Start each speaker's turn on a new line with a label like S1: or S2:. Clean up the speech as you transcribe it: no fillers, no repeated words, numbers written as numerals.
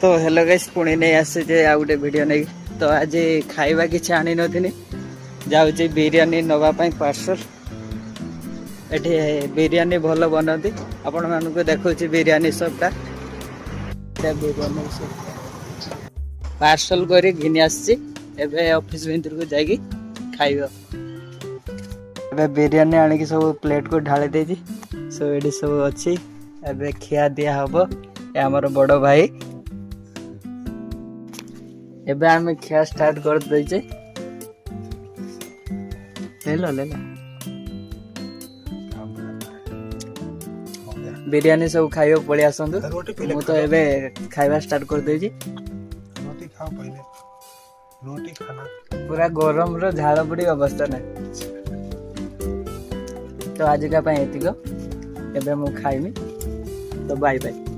S1: तो hello guys पुणी नहीं आसे आ गोटे वीडियो नहीं तो आज खाइबा किसी आनी नथिनी जाऊँगी बिरियानी नवापाई पार्सल एठी बिरियानी भल बनती आपण मानक देखुची बिरियानी सबटा बिरियानी सब पार्सल कर घिनी आसी ऑफिस भीतर को जाकि खाइब बिरियानी आनिक सब प्लेट को ढाली देजी सो ये सब अच्छी एबे खिया दिया हम आमर बड़ भाई एबे आम खिया स्टार्ट कर देचे ले लो बिरियानी सब खाइयो पड़ी आसंतु मु तो एबे खाइबा स्टार्ट कर देजी
S2: रोटी खाओ पहले रोटी खाना
S1: पूरा गरम रो झाड़ पड़ी अवस्था ना तो आज का एतिक एबे मु खाइमी तो बाय बाय।